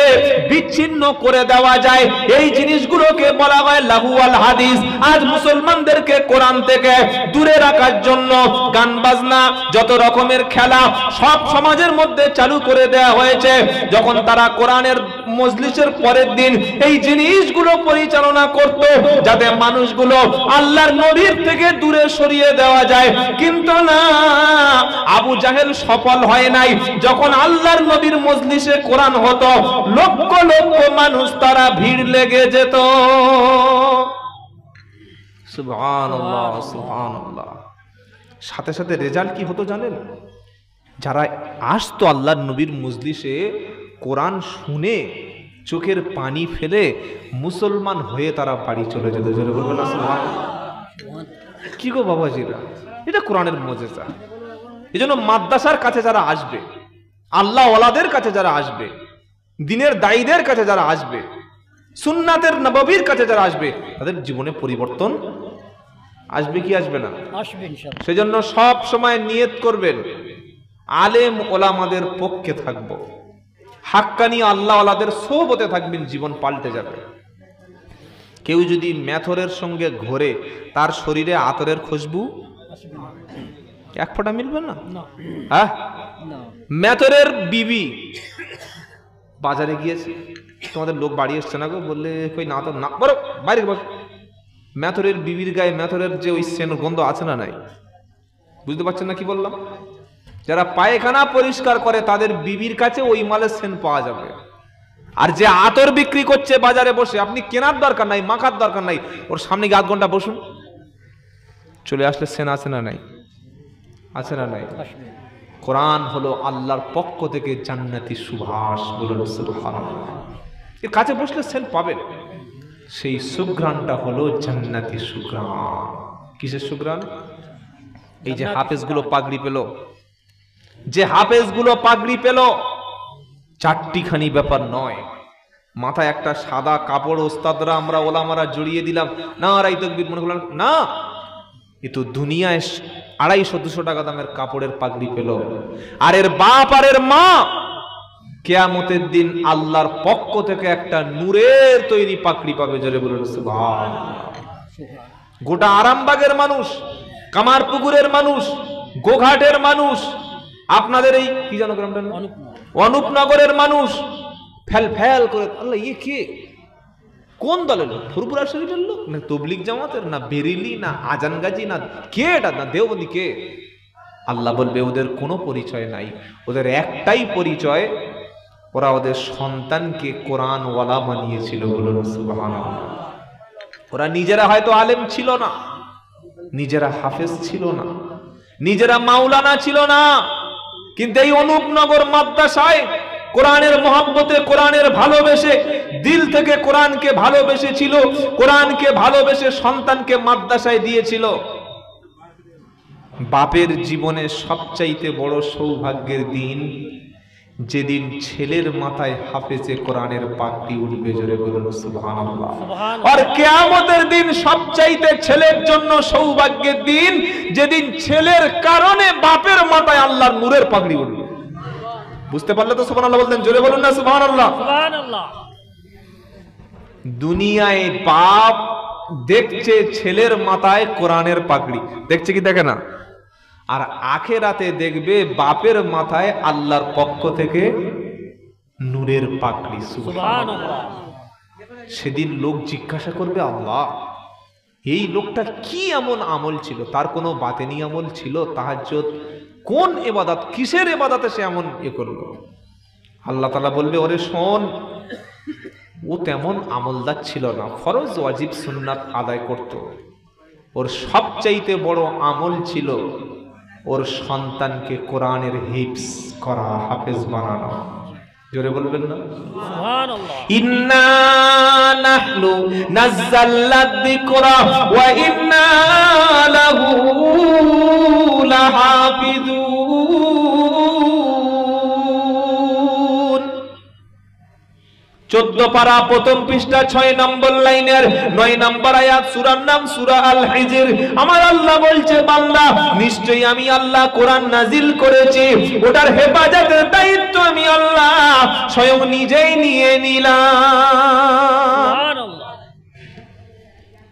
বিচ্ছিন্ন করে দেওয়া যায়, এই জিনিসগুলোকে বলা হয় লাহুয়াল হাদিস। আজ মুসলমানদেরকে কোরআন থেকে দূরে রাখার জন্য গান বাজনা, যত রকমের খেলা সব সমাজের মধ্যে চালু করে দেওয়া হয়েছে। যখন তারা কোরআনের মজলিসের পরের দিন এই জিনিসগুলো পরিচালনা করত যাতে মানুষগুলো আল্লাহর নবীর থেকে দূরে সরিয়ে দেওয়া যায়, কিন্তু না, আবু জাহেল সফল হয় নাই। যখন আল্লাহর নবীর মজলিসে কোরআন হতো, লক্ষ লক্ষ মানুষ তারা ভিড় লেগে যেত। সুবহানাল্লাহ, সুবহানাল্লাহ। সাথে সাথে রেজাল্ট কি হতো জানেন? যারা আসতো আল্লাহর নবীর মজলিসে, কোরআন শুনে চোখের পানি ফেলে মুসলমান হয়ে তারা বাড়ি চলে যেত। জোরে বলবেন না সুবহানাল্লাহ। কি গো বাবাজিরা, এটা কোরআনের মুজিজা। এজন্য মাদ্রাসার কাছে যারা আসবে, আল্লাহ ওয়ালাদের কাছে যারা আসবে, দ্বীনের দায়ীদের কাছে যারা আসবে, সুন্নাতের নববীর কাছে যারা আসবে, তাদের জীবনে পরিবর্তন আসবে কি আসবে না? আসবে ইনশাআল্লাহ। সেজন্য সব সময় নিয়ত করবেন আলেম ওলামাদের পক্ষে থাকবো, হাক্কানি আল্লাহ ওয়ালাদের সোহবতে থাকবেন, জীবন পাল্টে যাবে। কেউ যদি মেথরের সঙ্গে ঘোরে, তার শরীরে আতরের খুশবু এক ফোঁটা মিলবে না। হ্যাঁ, মেথরের বিবি বাজারে গিয়েছে, তোমাদের লোক বাড়ি এসছে না গো, বললে কই না তো না, বলো বাইরে বস। মেথরের বিবির গায়ে মেথরের যে ওই সেন গন্ধ আছে না নাই? বুঝতে পারছেন না কি বললাম? যারা পায়খানা পরিষ্কার করে তাদের বিবির কাছে ওই মালের সেন পাওয়া যাবে। আর যে আতর বিক্রি করছে বাজারে বসে, আপনি কেনার দরকার নাই, মাখার দরকার নাই, ওর সামনে গিয়ে আধ ঘন্টা বসুন, চলে আসলে সেন আছে না নাই? আছে না নাই? কোরআন হলো আল্লাহর পক্ষ থেকে জান্নাতি সুবাস। বলুন সুবহানাল্লাহ। এর কাছে বসলে সেন পাবেন। সেই সুঘ্রাণটা হলো জান্নাতি সুঘ্রাণ। কিসের সুঘ্রাণ? এই যে হাফেজগুলো পাগড়ি পেল, যে হাফেজগুলো পাগড়ি পেল, চারটিখানি ব্যাপার নয়। মাথায় একটা সাদা কাপড় ওস্তাদরা, আমরা ওলামারা জড়িয়ে দিলাম, না রাই তাকবীর মনে করলাম না, এ তো দুনিয়ায় 250-200 টাকা দামের কাপড়ের পাগড়ি পেল। আর এর বাপ আর এর মা কিয়ামতের দিন আল্লাহর পক্ষ থেকে একটা নূরের তৈরি পাগড়ি পাবে। জোরে বলুন সুবহানাল্লাহ। গোটা আরামবাগের মানুষ, কামারপুকুরের মানুষ, গোঘাটের মানুষ, আপনাদের এই কি জানো গ্রামটা, অনুপনগরের মানুষ ফেল ফেল করে, আল্লাহ ইয়ে কে, কোন দলের লোক? ফুরফুরা শরীফের লোক, না তবলিগ জামাতের, না বেরিলি, না আজান গাজী, না কে এটা, না দেওবন্দি, কে? আল্লাহ বলবে ওদের কোনো পরিচয় নাই, ওদের একটাই পরিচয়, ওরা ওদের সন্তানকে কোরআনওয়ালা বানিয়েছিল। বলুন সুবহানাল্লাহ। ওরা নিজেরা হয়তো আলেম ছিল না, নিজেরা হাফেজ ছিল না, নিজেরা মাওলানা ছিল না, কিন্তু এই অনুপনগর মাদ্রাসায় কোরআনের মহব্বতে, কোরআনের ভালোবেসে, দিল থেকে কোরআনকে ভালোবেসেছিল, কোরআনকে ভালোবেসে সন্তানকে মাদ্রাসায় দিয়েছিল। বাপের জীবনে সবচাইতে বড় সৌভাগ্যের দিন যেদিন ছেলের মাথায় হাফেজে কোরআনের পাগড়ি উঠবে। জোরে বলুন সুবহানাল্লাহ। আর কিয়ামতের দিন সবচাইতে ছেলের জন্য সৌভাগ্যের দিন যেদিন ছেলের কারণে বাপের মাথায় আল্লাহর নূরের পাগড়ি উঠবে। বুঝতে পারলে তো সুবহানাল্লাহ বলতেন? জোরে বলুন না সুবহানাল্লাহ। সুবহানাল্লাহ। দুনিয়ায় বাপ দেখছে ছেলের মাথায় কোরআনের পাগড়ি, দেখছে কি দেখে না? আর আখেরাতে দেখবে বাপের মাথায় আল্লাহর পক্ষ থেকে নূরের পাগড়ি। সুবহানাল্লাহ। সেদিন লোক জিজ্ঞাসা করবে, আল্লাহ এই লোকটা কি এমন আমল ছিল, তার কোনো বাতেনি আমল ছিল, তাহাজ্জুদ, কোন ইবাদত, কিসের ইবাদতে সে এমন করলো? আল্লাহ তাআলা বলবে, ওরে শোন, ও তেমন আমলদার ছিল না, ফরজ ওয়াজিব সুন্নাত আদায় করত। ওর সবচাইতে বড় আমল ছিল ওর সন্তানকে কোরআনের হিফজ করা, হাফেজ বানানো। জোরে বলবেন না? সুবহানাল্লাহ। ইন্না নাহনু নাযালনা যিকরা ওয়া ইন্না লাহু লাহাফিজুন। 14 পারা প্রথম পৃষ্ঠা 6 নম্বর লাইনের 9 নম্বর আয়াত, সূরার নাম সূরা আল হিজর। আমার আল্লাহ বলছে, বান্দা নিশ্চয়ই আমি আল্লাহ কোরআন নাজিল করেছি, ওটার হেফাজতের দায়িত্ব আমি আল্লাহ স্বয়ং নিজেই নিয়ে নিলাম। সুবহানাল্লাহ।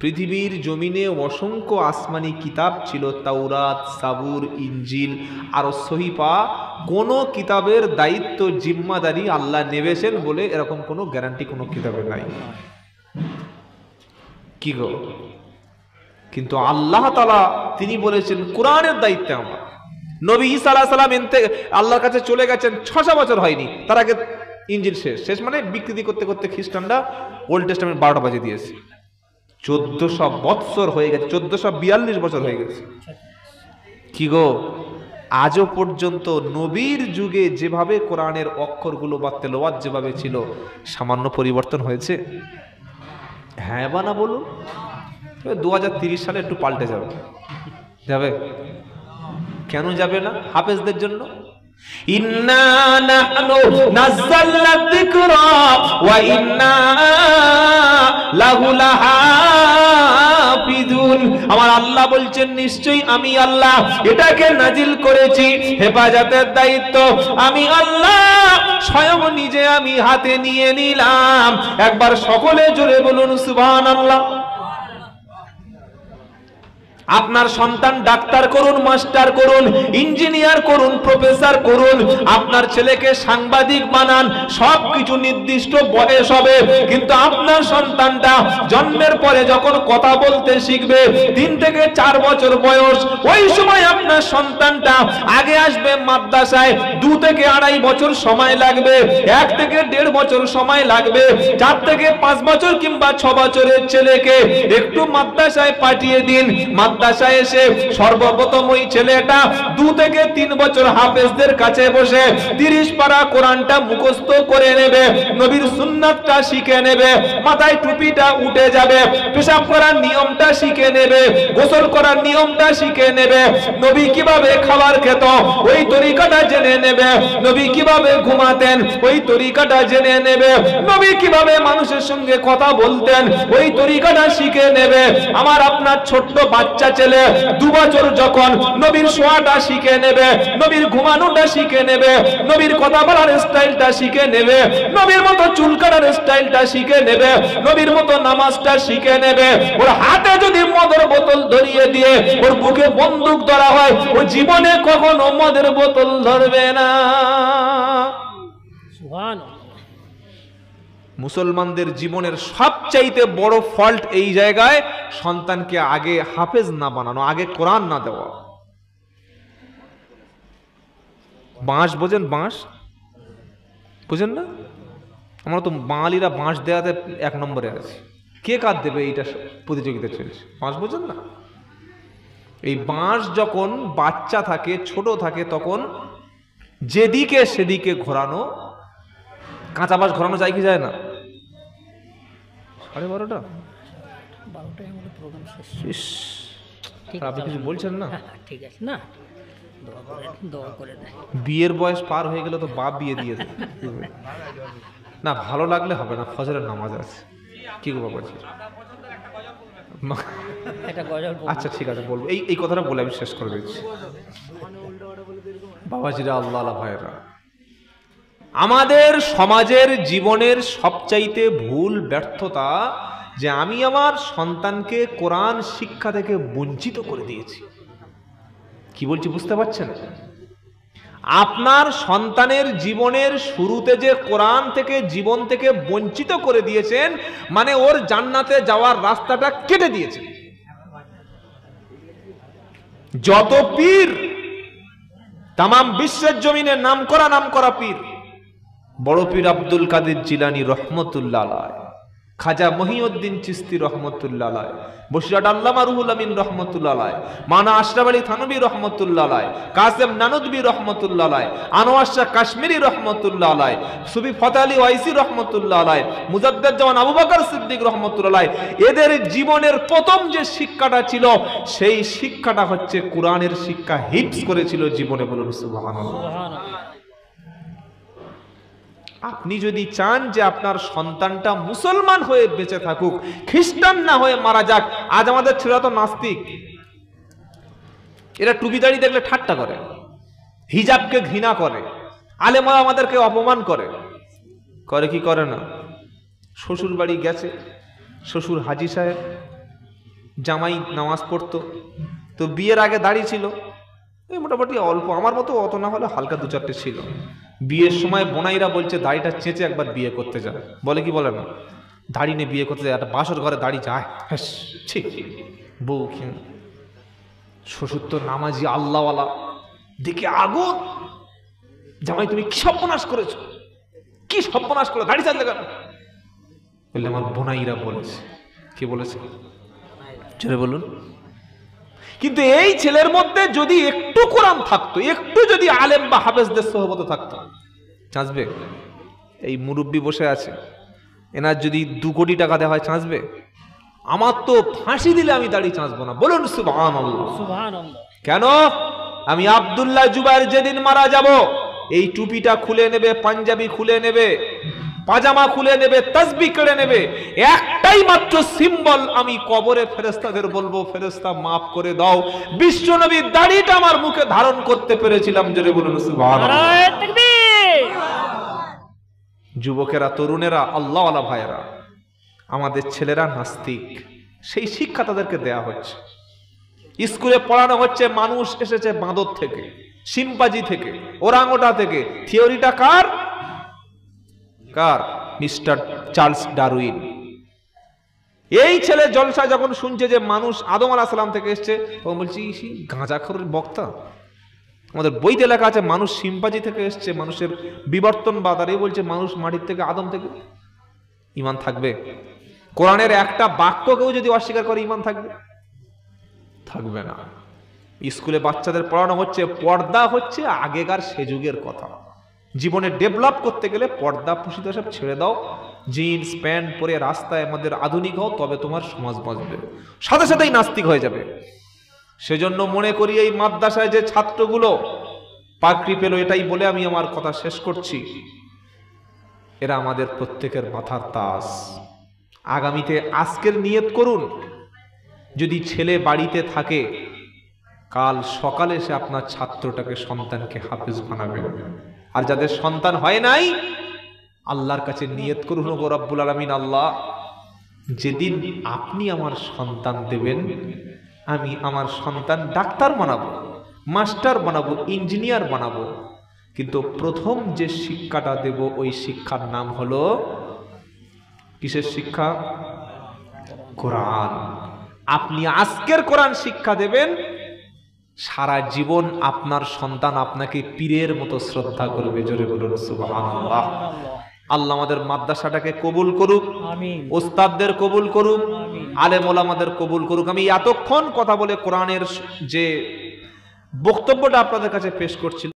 পৃথিবীর জমিনে অসংখ্য আসমানি কিতাব ছিল, তাওরাত, সাবুর, ইনজিল আর সহিফা। কোন কিতাবের দায়িত্ব জিম্মাদারি আল্লাহ নেবেছেন বলে এরকম কোনো গ্যারান্টি কোনো কিতাবে নাই। কি গো? কিন্তু আল্লাহ তাআলা তিনি বলেছেন কোরআনের দায়িত্ব আমার। নবী ঈসা আলাইহিস সালাম আল্লাহর কাছে চলে গেছেন 600 বছর হয়নি, তার আগে ইনজিল শেষ মানে বিকৃতি করতে করতে খ্রিস্টানরা ওল্ড টেস্টামেন্ট 12টা বাজিয়ে দিয়েছে। 1400 বৎসর হয়ে গেছে, 1442 বছর হয়ে গেছে। কি গো? আজও পর্যন্ত নবীর যুগে যেভাবে কোরআনের অক্ষরগুলো বা তেলাওয়াত যেভাবে ছিল, সামান্য পরিবর্তন হয়েছে? হ্যাঁ বা না বলুন? 2030 সালে একটু পাল্টে যাবে। যাবে? কেন যাবে না? হাফেজদের জন্য। ইন্না নাহনু নাযালনা যিকরা ওয়া ইন্না লাহু লাহাফিজুন। আমার আল্লাহ বলছেন, নিশ্চয়ই আমি আল্লাহ এটাকে নাজিল করেছি, হেফাজতের দায়িত্ব আমি আল্লাহ স্বয়ং নিজে আমি হাতে নিয়ে নিলাম। একবার সকলে জোরে বলুন সুবহানাল্লাহ। আপনার সন্তান ডাক্তার করুন, মাস্টার করুন, ইঞ্জিনিয়ার করুন, প্রফেসর করুন, আপনার ছেলেকে সাংবাদিক বানান, সবকিছু নির্দিষ্ট বয়স হবে, কিন্তু আপনার সন্তানটা জন্মের পরে যখন কথা বলতে শিখবে, 3 থেকে 4 বছর বয়স, ওই সময় আপনার সন্তানটা আগে আসবে মাদ্রাসায়। 2 থেকে 2.5 বছর সময় লাগবে, 1 থেকে 1.5 বছর সময় লাগবে। 4 থেকে 5 বছর কিংবা 6 বছরের ছেলেকে একটু মাদ্রাসায় পাঠিয়ে দিন। মাদ্রাসায় এসে সর্বপ্রথম ওই ছেলেটা 2 থেকে 3 বছর হাফেজদের কাছে বসে 30 পারা কোরআনটা মুখস্থ করে নেবে, নবীর সুন্নাতটা শিখে নেবে, মাথায় টুপিটা উঠে যাবে, পেশাব করার নিয়মটা শিখে নেবে, গোসল করার নিয়মটা শিখে নেবে, নবী কিভাবে খাবার খেত ওই তরিকাটা জেনে নেবে, নবী কিভাবে ঘুমাতেন ওই তরিকাটা জেনে নেবে, নবী কিভাবে মানুষের সঙ্গে কথা বলতেন ওই তরিকাটা শিখে নেবে। আমার আপনার ছোট্ট বাচ্চা ছেলে 2 বছর যখন নবীর শোয়াটা শিখে নেবে, নবীর ঘুমানোটা শিখে নেবে, নবীর কথা বলার স্টাইলটা শিখে নেবে, নবীর মতো চুল কাটার স্টাইলটা শিখে নেবে, নবীর মতো নামাজটা শিখে নেবে। ওর হাতে যদি মদের বোতল ধরিয়ে দিয়ে ওর বুকে বন্দুক ধরা হয়, ও জীবনে কখনো মদের বোতল ধরবে না। সুবহানাল্লাহ। মুসলমানদের জীবনের সবচাইতে বড় ফল্ট এই জায়গায়, সন্তানকে আগে হাফেজ না বানানো, আগে কোরআন না দেওয়া। বাঁশ বোঝেন? বাঁশ বুঝেন না? আমরা তো বাঙালিরা বাঁশ দেওয়াতে 1 নম্বরে আছে। কে কার দেবে এইটা প্রতিযোগিতা চলছে। বাঁশ বোঝেন না? এই বাঁশ যখন বাচ্চা থাকে, ছোট থাকে, তখন যেদিকে সেদিকে ঘোরানো। কাঁচা বাঁশ ঘোরানো যায় কি যায় না? 12:30 আমাদের প্রোগ্রাম শেষ। ঠিক আপনি কিছু বলছেন না? ঠিক আছে না, দোয়া করে দেয়। বিয়ের বয়স পার হয়ে গেলে তো বাপ বিয়ে দিয়ে দেয় না। ভালো লাগলে হবে না, ফজরের নামাজ আছে। কি গো বাবা? একটা গজল আচ্ছা ঠিক আছে, বলবো। এই কথাটা বলে আমি শেষ করে দিচ্ছি। বাবাজিরা, আল্লাহ ভাইয়েরা, আমাদের সমাজের জীবনের সবচাইতে ভুল ব্যর্থতা যে আমি আমার সন্তানকে কোরআন শিক্ষা থেকে বঞ্চিত করে দিয়েছি। কি বলছি বুঝতে পারছেন? আপনার সন্তানের জীবনের শুরুতে যে কোরআন থেকে, জীবন থেকে বঞ্চিত করে দিয়েছেন, মানে ওর জান্নাতে যাওয়ার রাস্তাটা কেটে দিয়েছেন। যত পীর তামাম বিশ্বের জমিনে নাম করা পীর, বড় পীর আব্দুল কাদের জিলানী রহমতুল্লাহ আলাইহি, খাজা মহিউদ্দিন চিশতি রহমতুল্লাহ আলাইহ, বসিরহাট আল্লামা রুহুল আমিন রহমতুল্লাহ আলাইহ, মাওলানা আশরাফ আলী থানভী রহমতুল্লাহ আলাইহ, কাসেম নানুদবী রহমতুল্লাহ আলাইহ, আনোয়ার শাহ কাশ্মীরি রহমতুল্লাহ আলাইহ, সুফি ফতেহ আলী ওয়াইসি রহমতুল্লাহ আলাইহ, মুজাদ্দেদ জামান আবু বকর সিদ্দিক রহমতুল্লাহ আলাইহ, এদের জীবনের প্রথম যে শিক্ষাটা ছিল সেই শিক্ষাটা হচ্ছে কোরআনের শিক্ষা হিফজ করেছিল জীবনে। বলুন সুবহানাল্লাহ। আপনি যদি চান যে আপনার সন্তানটা মুসলমান হয়ে বেঁচে থাকুক, খ্রিস্টান না হয়ে মারা যাক। আজ আমাদের ছেলেরা তো নাস্তিক, এরা টুপি দাড়ি দেখলে ঠাট্টা করে, হিজাবকে ঘৃণা করে, আলেমা আমাদেরকে অপমান করে। করে কি করে না? শ্বশুর বাড়ি গেছে, শ্বশুর হাজি সাহেব, জামাই নামাজ পড়তো, তো বিয়ের আগে দাড়ি ছিল মোটামুটি অল্প, আমার মতো অত না হলে হালকা দু চারটে ছিল। বিয়ের সময় বোনাইরা বলছে দাড়িটা চেঁচে একবার বিয়ে করতে যায়, বলে কি বলে না, দাড়ি নিয়ে বিয়ে করতে যায়, একটা বাসর ঘরে দাড়ি যায়, ঠিক বউ শ্বশুর তো নামাজি আল্লাহওয়ালা, দেখে আগুন, জামাই তুমি কি সর্বনাশ করেছো, কি সর্বনাশ করে দাড়ি চাইলে কেন? বললে আমার বোনাইরা বলেছে। কি বলেছে? চলে বলুন। কিন্তু এই ছেলের মধ্যে যদি একটু কোরআন থাকতো, একটু যদি আলেম বা হাফেজদের সোহবত থাকতো, চাঁচবে? এই মুরব্বী বসে আছে, এনার যদি 2 কোটি টাকা দেওয়া হয় চাঁচবে? আমার তো ফাঁসি দিলে আমি দাড়ি চাঁচবো না। বলুন সুবহানাল্লাহ। সুবহানাল্লাহ। কেন? আমি আব্দুল্লাহ জুবাইর যেদিন মারা যাব, এই টুপিটা খুলে নেবে, পাঞ্জাবি খুলে নেবে, পাজামা খুলে নেবে, তাসবিহ কেড়ে নেবে, একটাই মাত্র সিম্বল, আমি কবরে ফেরেশতাদের বলবো ফেরেশতা মাফ করে দাও, বিশ্বনবীর দাড়িটা আমার মুখে ধারণ করতে পেরেছিলাম। জোরে বলুন সুবহানাল্লাহ। নারায়ে তাকবীর। যুবকেরা, তরুণেরা, আল্লাহওয়ালা ভাইয়েরা, আমাদের ছেলেরা নাস্তিক, সেই শিক্ষা তাদেরকে দেয়া হচ্ছে। স্কুলে পড়ানো হচ্ছে মানুষ এসেছে বাঁদর থেকে, শিম্পাজি থেকে, ওরাংওটা থেকে। থিওরিটা কার? কার? Mister Charles Darwin. এই ছেলে জলসা যখন শুনছে যে মানুষ আদম আলাইহিস সালাম থেকে এসেছে, তখন বলছি গাঁজাখোরের বক্তা, আমাদের বইতে লেখা আছে মানুষ শিম্পাজি থেকে এসেছে, মানুষের বিবর্তনবাদ, আর এই বলছে মানুষ মাটির থেকে, আদম থেকে। ঈমান থাকবে? কোরআনের একটা বাক্য কেউ যদি অস্বীকার করে ঈমান থাকবে? থাকবে না। স্কুলে বাচ্চাদের পড়ানো হচ্ছে পর্দা হচ্ছে আগেকার সে যুগের কথা। জীবনে ডেভেলপ করতে গেলে পর্দা পুষিত সব ছেড়ে দাও, জিন্স প্যান্ট পরে রাস্তায় আমাদের আধুনিক হও, তবে তোমার সমাজ বাঁচবে। সাথে সাথেই নাস্তিক হয়ে যাবে। সেজন্য মনে করি এই মাদ্রাসায় যে ছাত্রগুলো পাকড়ি পেল, এটাই বলে আমি আমার কথা শেষ করছি, এরা আমাদের প্রত্যেকের মাথার তাজ। আগামীতে আজকের নিয়ত করুন, যদি ছেলে বাড়িতে থাকে, কাল সকালে সে আপনার ছাত্রটাকে, সন্তানকে হাফেজ বানাবেন। আর যাদের সন্তান হয় নাই, আল্লাহর কাছে নিয়ত করুন, ওগো রব্বুল আলামিন, আল্লাহ যেদিন আপনি আমার সন্তান দেবেন, আমি আমার সন্তান ডাক্তার বানাবো, মাস্টার বানাবো, ইঞ্জিনিয়ার বানাবো, কিন্তু প্রথম যে শিক্ষাটা দেব ওই শিক্ষার নাম হলো কিসের শিক্ষা? কোরআন। আপনি আজকের কোরআন শিক্ষা দেবেন, সারা জীবন আপনার সন্তান আপনাকে পীরের মতো শ্রদ্ধা করবে। জোরে বলুন সুবহানাল্লাহ। আল্লাহ আমাদের মাদ্রাসাটাকে কবুল করুক, আমিন। ওস্তাদদের কবুল করুক, আমিন। আলেম ওলামাদের কবুল করুক। আমি এতক্ষণ কথা বলে কোরআনের যে বক্তব্যটা আপনাদের কাছে পেশ করছি,